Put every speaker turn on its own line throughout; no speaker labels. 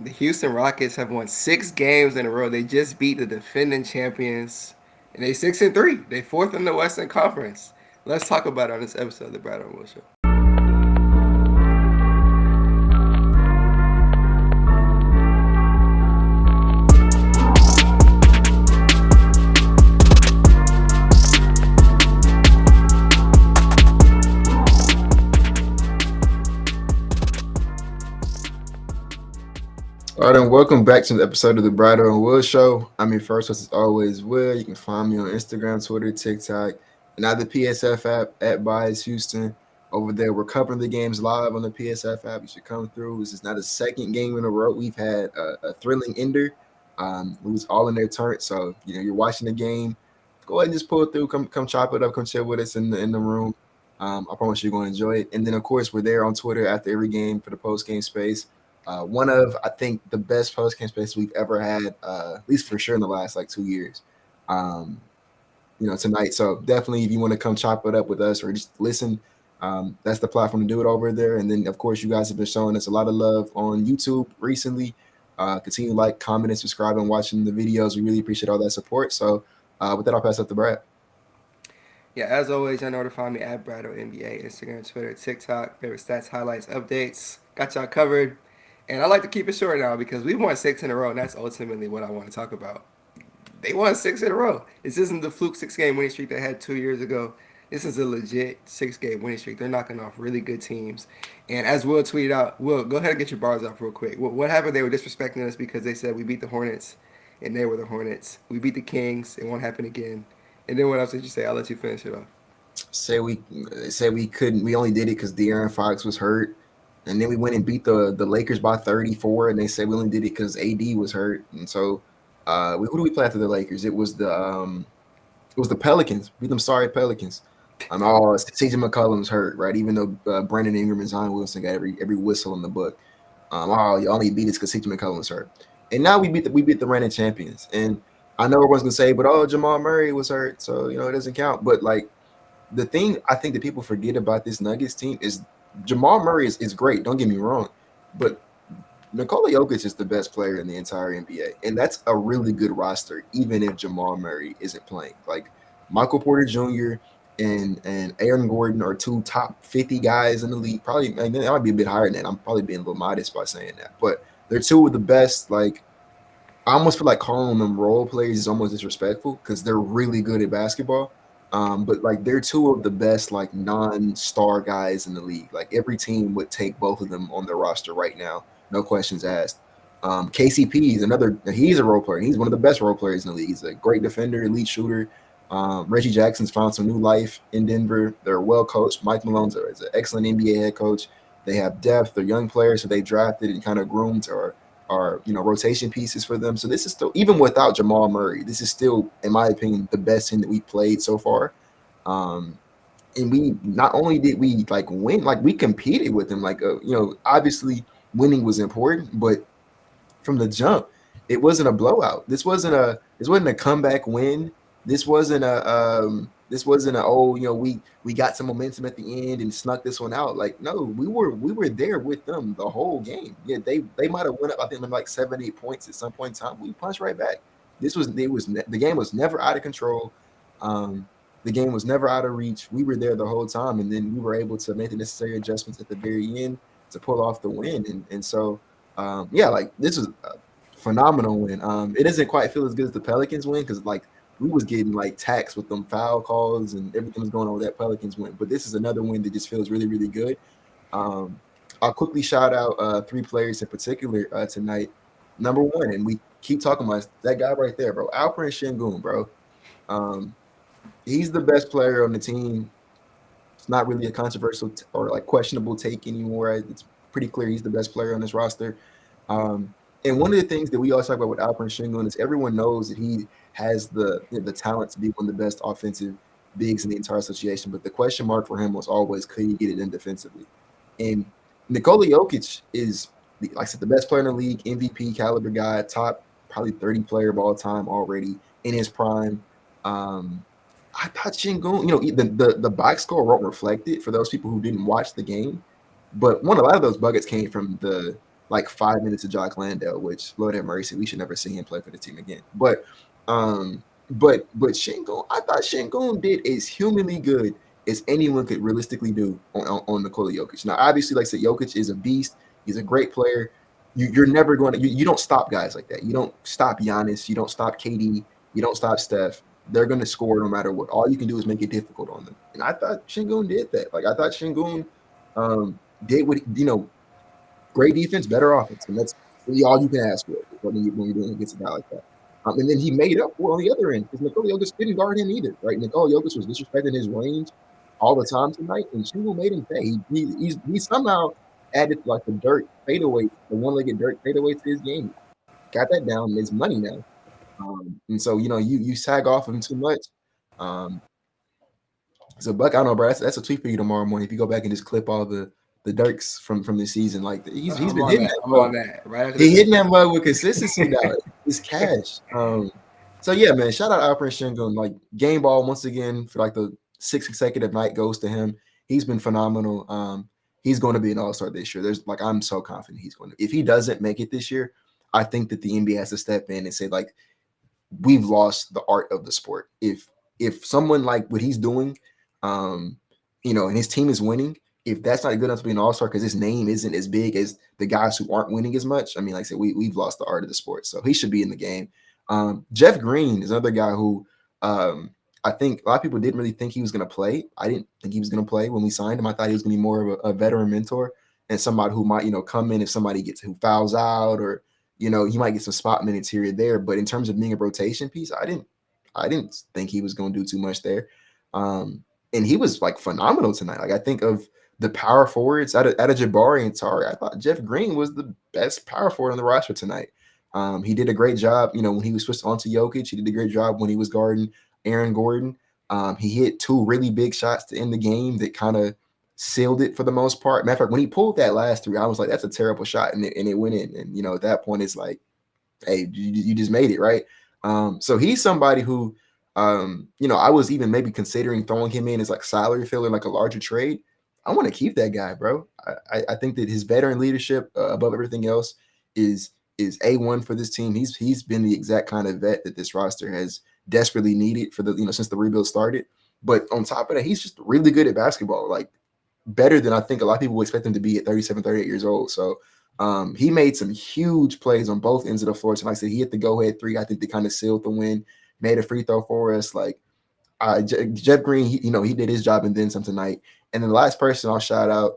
The Houston Rockets have won 6 games in a row. They just beat the defending champions, and they 6-3. They fourth in the Western Conference. Let's talk about it on this episode of the Brad and Will Show.
All right, and welcome back to the episode of the Bradeaux and Will Show. I'm your first host, as always, Will. You can find me on Instagram, Twitter, TikTok, and now the PSF app at Bias Houston. Over there, we're covering the games live on the PSF app. You should come through. This is now the second game in a row. We've had a thrilling ender. It was all in their turn. So, you're watching the game. Go ahead and just pull it through. Come chop it up. Come chill with us in the room. I promise you're going to enjoy it. And then, of course, we're there on Twitter after every game for the post-game space. One of, I think, the best post-game space we've ever had, at least for sure in the last 2 years. Tonight. So definitely, if you want to come chop it up with us or just listen, that's the platform to do it over there. And then, of course, you guys have been showing us a lot of love on YouTube recently. Continue to like, comment, and subscribe and watching the videos. We really appreciate all that support. So with that, I'll pass it up to Brad.
Yeah, as always, y'all know to find me at Bradeaux NBA, Instagram, Twitter, TikTok, favorite stats, highlights, updates. Got y'all covered. And I like to keep it short now because we won 6 in a row, and that's ultimately what I want to talk about. They won 6 in a row. This isn't the fluke 6-game winning streak they had 2 years ago. This is a legit 6-game winning streak. They're knocking off really good teams. And as Will tweeted out, Will, go ahead and get your bars off real quick. What happened? They were disrespecting us because they said we beat the Hornets, and they were the Hornets. We beat the Kings. It won't happen again. And then what else did you say? I'll let you finish it off.
Say we couldn't. We only did it because De'Aaron Fox was hurt. And then we went and beat the Lakers by 34, and they said we only did it because AD was hurt. And so, who do we play after the Lakers? It was the Pelicans. Beat them sorry Pelicans. CJ McCollum's hurt, right? Even though Brandon Ingram and Zion Wilson got every whistle in the book. You only beat us because CJ McCollum's hurt. And now we beat the reigning champions. And I know everyone's gonna say, but Jamal Murray was hurt, so it doesn't count. But the thing I think that people forget about this Nuggets team is Jamal Murray is great. Don't get me wrong, but Nikola Jokic is the best player in the entire NBA, and that's a really good roster, even if Jamal Murray isn't playing. Michael Porter Jr. and Aaron Gordon are 2 top 50 guys in the league. Probably, that might be a bit higher than that. I'm probably being a little modest by saying that, but they're 2 of the best. I almost feel like calling them role players is almost disrespectful because they're really good at basketball. But they're 2 of the best non-star guys in the league. Every team would take both of them on their roster right now, no questions asked. KCP is he's a role player. He's one of the best role players in the league. He's a great defender, elite shooter. Reggie Jackson's found some new life in Denver. They're well coached. Mike Malone's is an excellent NBA head coach. They have depth. They're young players who they drafted and kind of groomed are rotation pieces for them. So this is still, even without Jamal Murray, this is still, in my opinion, the best team that we played so far. And we not only did we win, we competed with them. Obviously winning was important, but from the jump, it wasn't a blowout. This wasn't a comeback win. This wasn't we got some momentum at the end and snuck this one out. No, we were there with them the whole game. Yeah, they might have went up, I think, 7-8 points at some point in time. We punched right back. The game was never out of control. The game was never out of reach. We were there the whole time, and then we were able to make the necessary adjustments at the very end to pull off the win. And so this was a phenomenal win. It doesn't quite feel as good as the Pelicans win because we was getting taxed with them foul calls and everything was going on with that Pelicans win. But this is another win that just feels really, really good. I'll quickly shout out 3 players in particular tonight. Number 1, and we keep talking about that guy right there, bro. Alperen Şengün, bro. He's the best player on the team. It's not really a controversial or questionable take anymore. It's pretty clear he's the best player on this roster. And one of the things that we always talk about with Alperen Şengün is everyone knows that he has the talent to be one of the best offensive bigs in the entire association. But the question mark for him was always, could he get it in defensively? And Nikola Jokic is, like I said, the best player in the league, MVP caliber guy, top probably 30 player of all time already in his prime. I thought Şengün, the box score won't reflect it for those people who didn't watch the game. But a lot of those buckets came from the like 5 minutes of Jock Landale, which Lord have mercy, we should never see him play for the team again. But Şengün, I thought Şengün did as humanly good as anyone could realistically do on Nikola Jokic. Now, obviously, like I said, Jokic is a beast. He's a great player. You're never going to you don't stop guys like that. You don't stop Giannis. You don't stop KD. You don't stop Steph. They're going to score no matter what. All you can do is make it difficult on them. And I thought Şengün did that. Like I thought Şengün did what great defense, better offense, and that's really all you can ask for when you're doing against a guy like that. And then he made up for it on the other end because Nikola Jokic didn't guard him either, right? Nikola Jokic was disrespecting his range all the time tonight, and Shingle made him pay. He somehow added like the dirt fadeaway, the one-legged dirt fadeaway to his game. Got that down, and it's money now. And so you sag off him too much. So Buck, I don't know, bro. That's a tweet for you tomorrow morning. If you go back and just clip all the Dirks from this season, like he's been hitting that.
I'm on that. Right.
He hitting that mug with consistency now. It's cash. So yeah, man. Shout out Alperen Şengün. Like game ball once again for like the 6th consecutive night goes to him. He's been phenomenal. He's going to be an all-star this year. I'm so confident he's going to. If he doesn't make it this year, I think that the NBA has to step in and say like, we've lost the art of the sport. If someone like what he's doing, and his team is winning, if that's not good enough to be an all-star because his name isn't as big as the guys who aren't winning as much, I mean, like I said, we've lost the art of the sport. So he should be in the game. Jeff Green is another guy who I think a lot of people didn't really think he was going to play. I didn't think he was going to play when we signed him. I thought he was going to be more of a veteran mentor and somebody who might, come in if somebody who fouls out or, he might get some spot minutes here or there. But in terms of being a rotation piece, I didn't think he was going to do too much there. And he was like phenomenal tonight. Like I think of the power forwards out of Jabari and Tari, I thought Jeff Green was the best power forward on the roster tonight. He did a great job, when he was switched onto Jokic. He did a great job when he was guarding Aaron Gordon. He hit 2 really big shots to end the game that kind of sealed it for the most part. Matter of fact, when he pulled that last 3, I was like, that's a terrible shot, and it went in. And at that point, it's like, hey, you just made it, right? So he's somebody who, I was even maybe considering throwing him in as like salary filler, like a larger trade. I want to keep that guy, bro. I think that his veteran leadership above everything else is A1 for this team. He's been the exact kind of vet that this roster has desperately needed for the since the rebuild started. But on top of that, he's just really good at basketball, like better than I think a lot of people would expect him to be at 37, 38 years old. So he made some huge plays on both ends of the floor. So like I said, he hit the go-ahead 3. I think they kind of sealed the win, made a free throw for us. Like Jeff Green, he did his job and then some tonight. And then the last person I'll shout out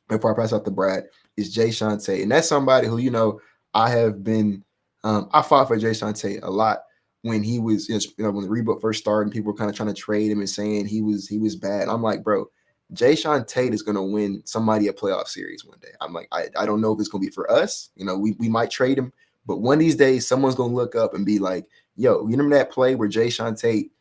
before I pass out to Brad is Jae'Sean Tate. And that's somebody who, I have been I fought for Jae'Sean Tate a lot when he was, when the rebuild first started and people were kind of trying to trade him and saying he was bad. I'm like, bro, Jae'Sean Tate is going to win somebody a playoff series one day. I'm like, I don't know if it's going to be for us. We might trade him, but one of these days someone's going to look up and be like, yo, you remember that play where Jae'Sean Tate,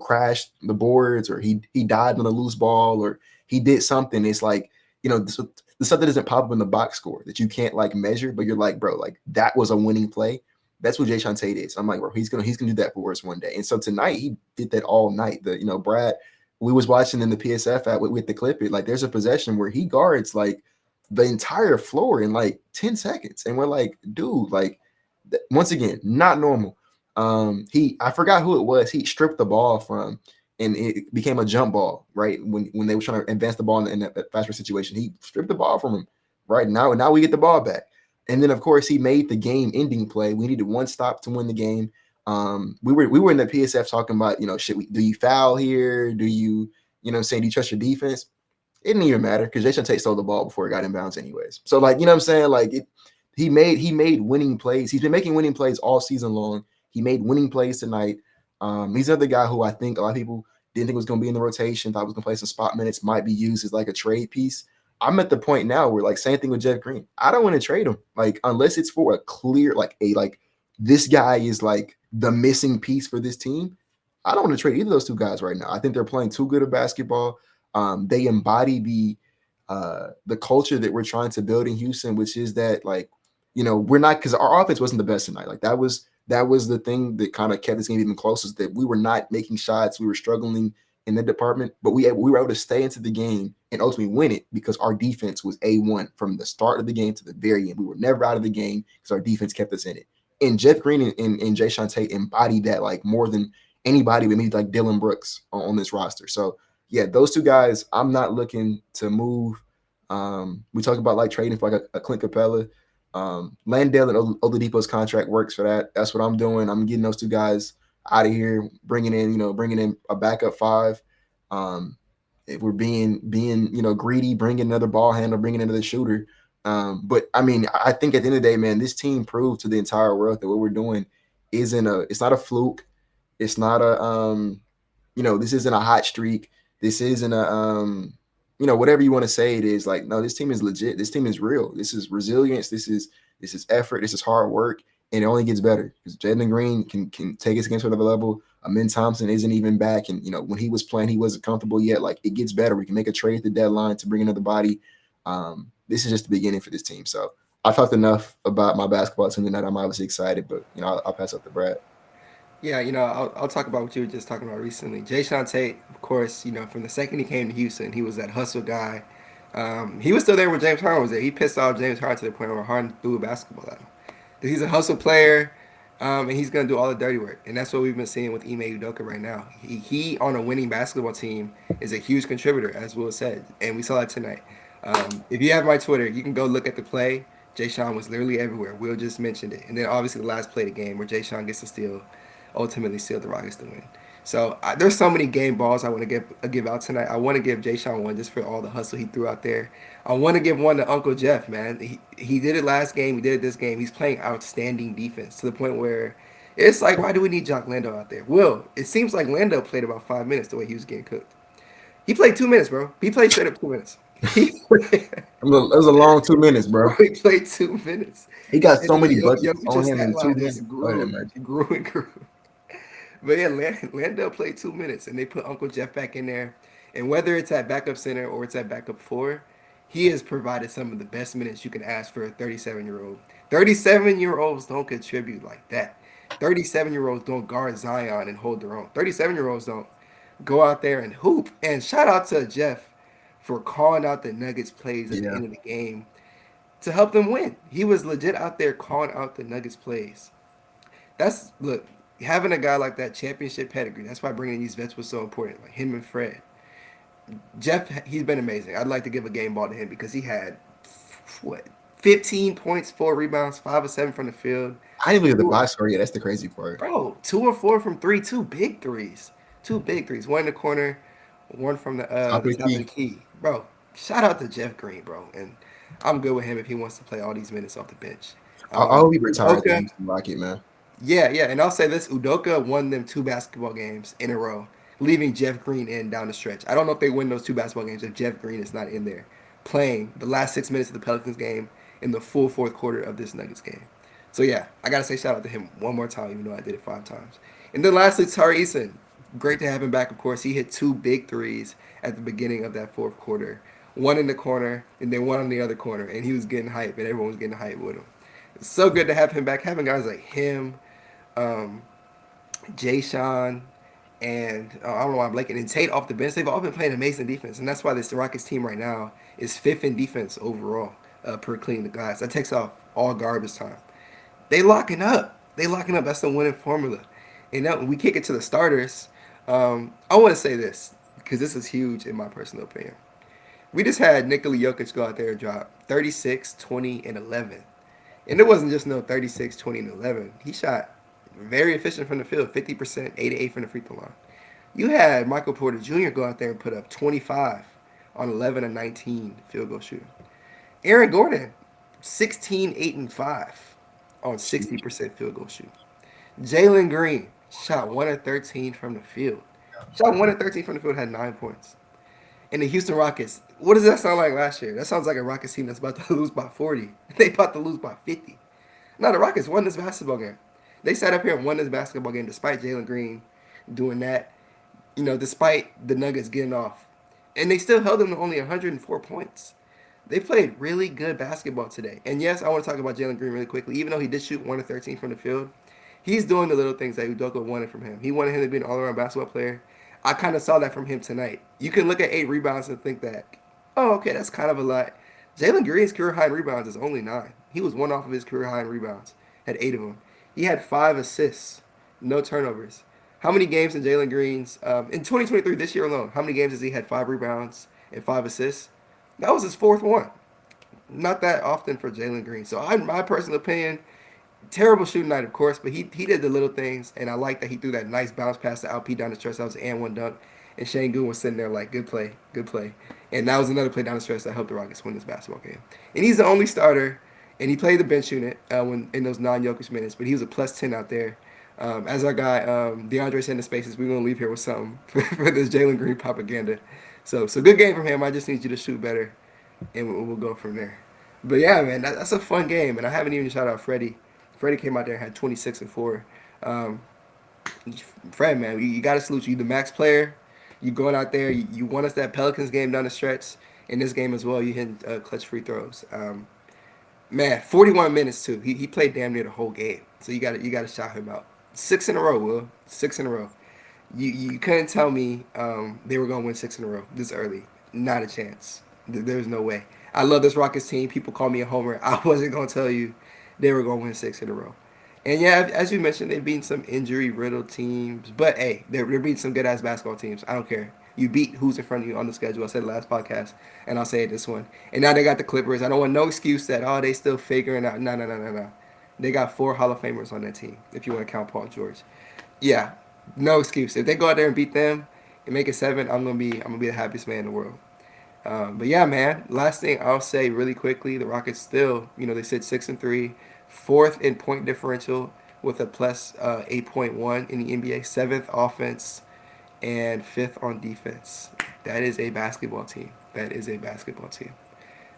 crashed the boards or he died on a loose ball or he did something. It's like, the stuff that doesn't pop up in the box score that you can't like measure, but you're like, bro, like that was a winning play. That's what Jae'Sean Tate is. I'm like, bro, he's gonna do that for us one day. And so tonight he did that all night. Brad, we was watching in the PSF app with the clip it. Like there's a possession where he guards like the entire floor in like 10 seconds. And we're like, dude, like once again, not normal. I forgot who it was. He stripped the ball from, and it became a jump ball, right? When they were trying to advance the ball in that fast break situation, he stripped the ball from him. Right now we get the ball back. And then of course he made the game ending play. We needed one stop to win the game. We were in the PSF talking about, do you foul here? Do you, do you trust your defense? It didn't even matter because Jae'Sean Tate stole the ball before it got in bounds anyways. So like, like he made winning plays. He's been making winning plays all season long. He made winning plays tonight. He's another guy who I think a lot of people didn't think was going to be in the rotation, thought was going to play some spot minutes, might be used as like a trade piece. I'm at the point now where like same thing with Jeff Green. I don't want to trade him, like unless it's for a clear this guy is like the missing piece for this team. I don't want to trade either of those two guys right now. I think they're playing too good of basketball. They embody the culture that we're trying to build in Houston, which is that like we're not, because our offense wasn't the best tonight. Like that was the thing that kind of kept this game even closer, is that we were not making shots. We were struggling, in that department, but we were able to stay into the game and ultimately win it because our defense was A1 from the start of the game to the very end. We were never out of the game because our defense kept us in it. And Jeff Green and Jae'Sean Tate embodied that like more than anybody with me, like Dylan Brooks on this roster. So yeah, those two guys, I'm not looking to move. We talked about like trading for like a Clint Capella. Landale and Oladipo's contract works for that. That's what I'm doing. I'm getting those two guys out of here, bringing in a backup five. If we're being greedy, bringing another ball handler, bringing another shooter. But I mean, I think at the end of the day, man, this team proved to the entire world that what we're doing it's not a fluke. It's not this isn't a hot streak. This isn't a whatever you want to say it is. Like, no, this team is legit. This team is real. This is resilience. This is effort. This is hard work, and it only gets better because Jalen Green can take his game to another level. Amin Thompson isn't even back, and when he was playing, he wasn't comfortable yet. Like, it gets better. We can make a trade at the deadline to bring another body. This is just the beginning for this team. So I've talked enough about my basketball team tonight. I'm obviously excited, but I'll pass up to Brad.
Yeah, I'll talk about what you were just talking about recently. Jae'Sean Tate, of course, from the second he came to Houston, he was that hustle guy. He was still there when James Harden was there. He pissed off James Harden to the point where Harden threw a basketball at him. He's a hustle player, and he's going to do all the dirty work. And that's what we've been seeing with Ime Udoka right now. He on a winning basketball team, is a huge contributor, as Will said. And we saw that tonight. If you have my Twitter, you can go look at the play. Jae'Sean was literally everywhere. Will just mentioned it. And then obviously the last play of the game where Jae'Sean gets the steal, ultimately sealed the Rockets to win. So there's so many game balls I want to give out tonight. I want to give Jae'Sean one just for all the hustle he threw out there. I want to give one to Uncle Jeff, man. He did it last game. He did it this game. He's playing outstanding defense to the point where it's like, why do we need Jock Lando out there? Will, it seems like Lando played about 5 minutes the way he was getting cooked. He played 2 minutes, bro. He played straight up 2 minutes.
It was a long 2 minutes, bro.
He played 2 minutes.
He got so many buckets on him in 2
minutes.
minutes.
Grew and grew. But yeah, Landale played 2 minutes, and they put Uncle Jeff back in there. And whether it's at backup center or it's at backup four, he has provided some of the best minutes you can ask for a 37-year-old. 37-year-olds don't contribute like that. 37-year-olds don't guard Zion and hold their own. 37-year-olds don't go out there and hoop. And shout out to Jeff for calling out the Nuggets plays at the end of the game to help them win. He was legit out there calling out the Nuggets plays. Look, having a guy like that, championship pedigree, that's why bringing these vets was so important, like him and Fred. Jeff, he's been amazing. I'd like to give a game ball to him because he had, 15 points, 4 rebounds, 5 or 7 from the field.
I didn't believe the box score. Yeah, that's the crazy part.
Bro, 2 or 4 from 3, 2 big threes. 2 big threes. One in the corner, one from the top of the key. Bro, shout out to Jeff Green, bro. And I'm good with him if he wants to play all these minutes off the bench.
I hope he retires from Rocket, man.
Yeah, and I'll say this. Udoka won them 2 basketball games in a row, leaving Jeff Green in down the stretch. I don't know if they win those 2 basketball games if Jeff Green is not in there playing the last 6 minutes of the Pelicans game in the full fourth quarter of this Nuggets game. So, yeah, I got to say shout out to him one more time, even though I did it 5 times. And then lastly, Tari Eason. Great to have him back, of course. He hit 2 big threes at the beginning of that fourth quarter. One in the corner and then one on the other corner. And he was getting hype, and everyone was getting hype with him. It's so good to have him back. Having guys like him, Jae'Sean, and I don't know why I'm blanking, and Tate off the bench. They've all been playing amazing defense, and that's why this Rockets team right now is 5th in defense overall per clean the glass. That takes off all garbage time. They locking up. That's the winning formula. And now we kick it to the starters. I want to say this because this is huge in my personal opinion. We just had Nikola Jokic go out there and drop 36, 20, and 11. And it wasn't just no 36, 20, and 11. He shot very efficient from the field, 50%, 8 from the free throw line. You had Michael Porter Jr. go out there and put up 25 on 11 and 19 field goal shooting. Aaron Gordon, 16, 8, and 5 on 60% field goal shooting. Jaylen Green shot 1 of 13 from the field. Had 9 points. And the Houston Rockets, what does that sound like last year? That sounds like a Rockets team that's about to lose by 40. They about to lose by 50. No, the Rockets won this basketball game. They sat up here and won this basketball game despite Jalen Green doing that, despite the Nuggets getting off. And they still held them to only 104 points. They played really good basketball today. And yes, I want to talk about Jalen Green really quickly. Even though he did shoot 1 of 13 from the field, he's doing the little things that Udoka wanted from him. He wanted him to be an all-around basketball player. I kind of saw that from him tonight. You can look at 8 rebounds and think that, oh, okay, that's kind of a lot. Jalen Green's career high in rebounds is only 9. He was one off of his career high in rebounds, had 8 of them. He had 5 assists, no turnovers. How many games in Jalen Green's in 2023 this year alone? How many games has he had 5 rebounds and 5 assists? That was his 4th one. Not that often for Jalen Green. So, in my personal opinion, terrible shooting night, of course, but he did the little things, and I like that he threw that nice bounce pass to LP down the stretch. That was an and one dunk, and Şengün was sitting there like, good play, good play. And that was another play down the stretch that helped the Rockets win this basketball game. And he's the only starter, and he played the bench unit when in those non-Jokic minutes, but he was a plus 10 out there. As our guy DeAndre said in the spaces, we're going to leave here with something for this Jalen Green propaganda. So good game from him. I just need you to shoot better, and we'll go from there. But yeah, man, that's a fun game, and I haven't even shout out Freddie. Freddie came out there and had 26 and 4. Fred, man, you got to salute you. You the max player. You going out there. You won us that Pelicans game down the stretch. In this game as well, you hit clutch free throws. Man, 41 minutes too. He played damn near the whole game. So you got to shout him out. 6 in a row, Will. 6 in a row. You couldn't tell me they were gonna win 6 in a row this early. Not a chance. There's no way. I love this Rockets team. People call me a homer. I wasn't gonna tell you they were going to win 6 in a row. And yeah, as you mentioned, they've beaten some injury-riddled teams. But hey, they're beating some good-ass basketball teams. I don't care. You beat who's in front of you on the schedule. I said it last podcast, and I'll say it this one. And now they got the Clippers. I don't want no excuse that, oh, they still figuring out. No. They got 4 Hall of Famers on that team, if you want to count Paul George. Yeah, no excuse. If they go out there and beat them and make it 7, I'm gonna be the happiest man in the world. But yeah, man. Last thing I'll say really quickly: the Rockets still, they sit 6 and 3, 4th in point differential with a plus 8.1 in the NBA, 7th offense, and 5th on defense. That is a basketball team.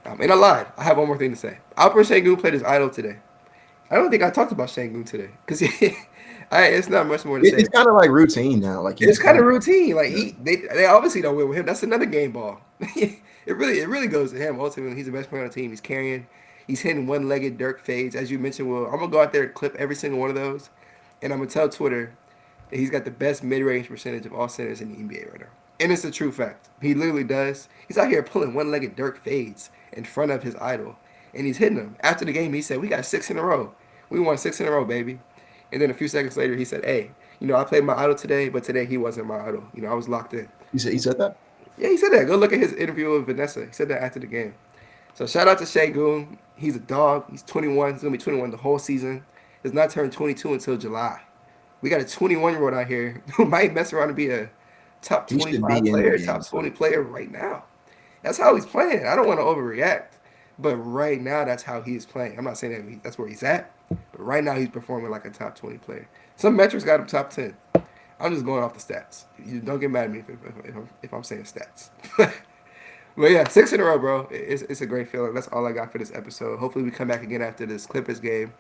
And I lied. I have one more thing to say. Alperen Şengün played his idol today. I don't think I talked about Şengün today because it's not much more to say.
It's kind of like routine now. Like
it's kind of routine. Like they obviously don't win with him. That's another game ball. it really goes to him. Ultimately, he's the best player on the team. He's carrying. He's hitting one-legged Dirk fades, as you mentioned. Will, I'm gonna go out there and clip every single one of those, and I'm gonna tell Twitter that he's got the best mid-range percentage of all centers in the NBA right now. And it's a true fact. He literally does. He's out here pulling one-legged Dirk fades in front of his idol, and he's hitting them. After the game, he said, "We got 6 in a row. We won 6 in a row, baby." And then a few seconds later, he said, "Hey, I played my idol today, but today he wasn't my idol. I was locked in."
He said that?
Yeah, he said that. Go look at his interview with Vanessa. He said that after the game. So shout out to Şengün. He's a dog. He's 21. He's going to be 21 the whole season. He's not turned 22 until July. We got a 21-year-old out here who might mess around and be a top 25 player, top 20 player right now. That's how he's playing. I don't want to overreact, but right now that's how he is playing. I'm not saying that that's where he's at, but right now he's performing like a top 20 player. Some metrics got him top 10. I'm just going off the stats. You don't get mad at me if I'm saying stats. But yeah, 6 in a row, bro. It's a great feeling. That's all I got for this episode. Hopefully we come back again after this Clippers game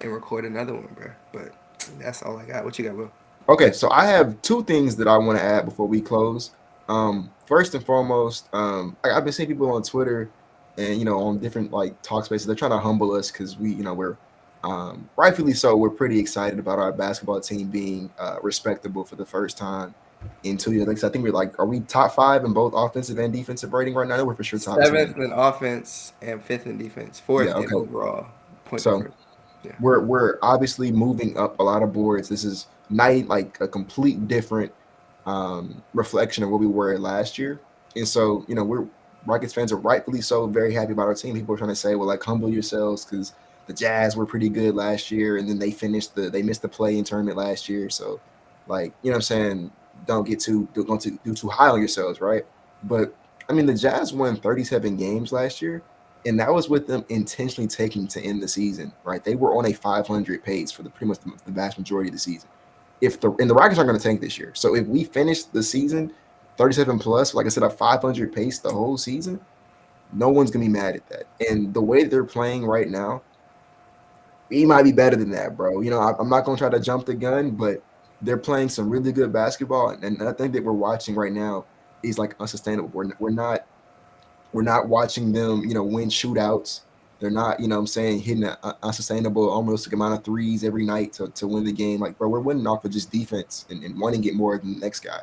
and record another one, bro. But that's all I got. What you got, Will?
Okay, so I have 2 things that I want to add before we close. First and foremost, I've been seeing people on Twitter and on different talk spaces. They're trying to humble us because we're rightfully so. We're pretty excited about our basketball team being respectable for the first time in 2 years. I think are we top 5 in both offensive and defensive rating right now? We're for sure top
7th in offense and 5th in defense. 4th in overall point difference.
Yeah. We're obviously moving up a lot of boards. This is a complete different reflection of what we were last year. And so, we're Rockets fans are rightfully so very happy about our team. People are trying to say, well, humble yourselves because the Jazz were pretty good last year, and then they missed the play-in tournament last year. So, what I'm saying, don't do too high on yourselves, right? But the Jazz won 37 games last year, and that was with them intentionally taking to end the season, right? They were on a 500 pace for pretty much the vast majority of the season. And the Rockets aren't going to tank this year. So if we finish the season 37 plus, like I said, a 500 pace the whole season, no one's going to be mad at that. And the way they're playing right now, we might be better than that, bro. I'm not going to try to jump the gun, but they're playing some really good basketball. And I think that we're watching right now is unsustainable. We're not watching them, win shootouts. They're not, you know what I'm saying, hitting an unsustainable, almost amount of threes every night to win the game. Like, bro, we're winning off of just defense and wanting to get more than the next guy.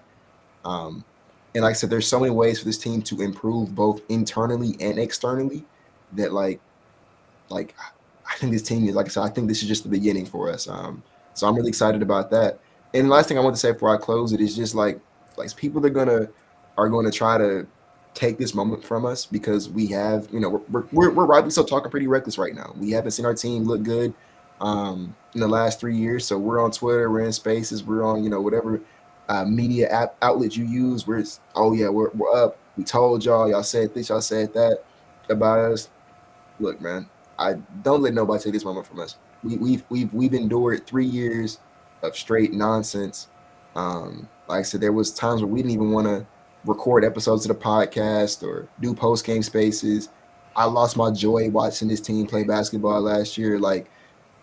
Um, and like I said, there's so many ways for this team to improve both internally and externally that like I think this team is, like I said, I think this is just the beginning for us. So I'm really excited about that. And the last thing I want to say before I close it is just like people are gonna try to take this moment from us because we have, you know, we're rightly so talking pretty reckless right now. We haven't seen our team look good in the last 3 years. So we're on Twitter, we're in Spaces, we're on, you know, whatever media outlet you use. Oh yeah, we're up. We told y'all said this, y'all said that about us. Look, man, I don't let nobody take this moment from us. We've endured 3 years of straight nonsense. Like I said, there was times where we didn't even want to record episodes of the podcast or do post game spaces. I lost my joy watching this team play basketball last year. Like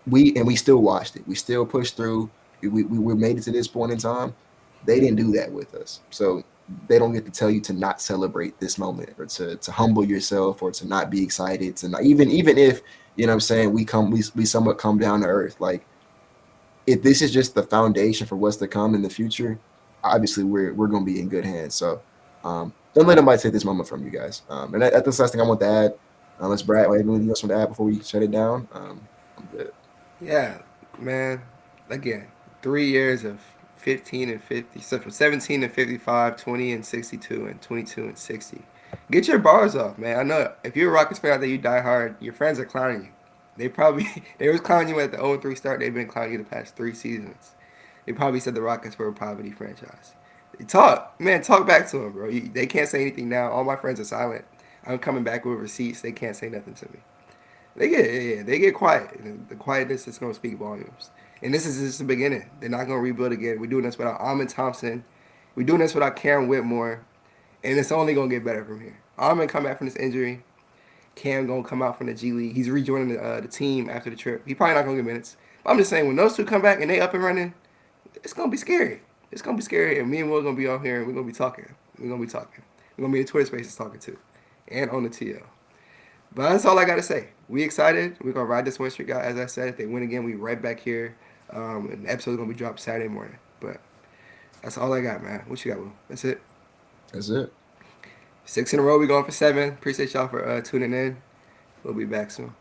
we still watched it. We still pushed through. We made it to this point in time. They didn't do that with us. So they don't get to tell you to not celebrate this moment or to humble yourself or to not be excited to not even if you know what I'm saying we somewhat come down to earth. Like if this is just the foundation for what's to come in the future, obviously we're gonna be in good hands. So don't let nobody take this moment from you guys. And that's the last thing I want to add. Let's Brad, anything else want to add before we shut it down? I'm good.
Yeah, man. Again, 3 years of 15 and 50. So from 17 and 55, 20 and 62, and 22 and 60. Get your bars off, man. I know if you're a Rockets fan out there, you die hard. Your friends are clowning you. They probably they was clowning you at the 0-3 start. They've been clowning you the past 3 seasons. They probably said the Rockets were a poverty franchise. Talk, man. Talk back to them, bro. They can't say anything now. All my friends are silent. I'm coming back with receipts. They can't say nothing to me. They get quiet. The quietness is gonna speak volumes. And this is just the beginning. They're not gonna rebuild again. We're doing this without Amon Thompson. We're doing this without Cam Whitmore, and it's only gonna get better from here. Amon come back from this injury. Cam gonna come out from the G League. He's rejoining the team after the trip. He probably not gonna get minutes. But I'm just saying when those two come back and they up and running, it's gonna be scary. It's gonna be scary. And me and Will gonna be on here and we're gonna be talking. We're gonna be talking. We're gonna be in Twitter Spaces talking too, and on the TL. But that's all I got to say. We excited. We're going to ride this win streak out. As I said, if they win again, we right back here. And the episode's going to be dropped Saturday morning. But that's all I got, man. What you got, Will? That's it.
That's it.
6 in a row. We're going for 7. Appreciate y'all for tuning in. We'll be back soon.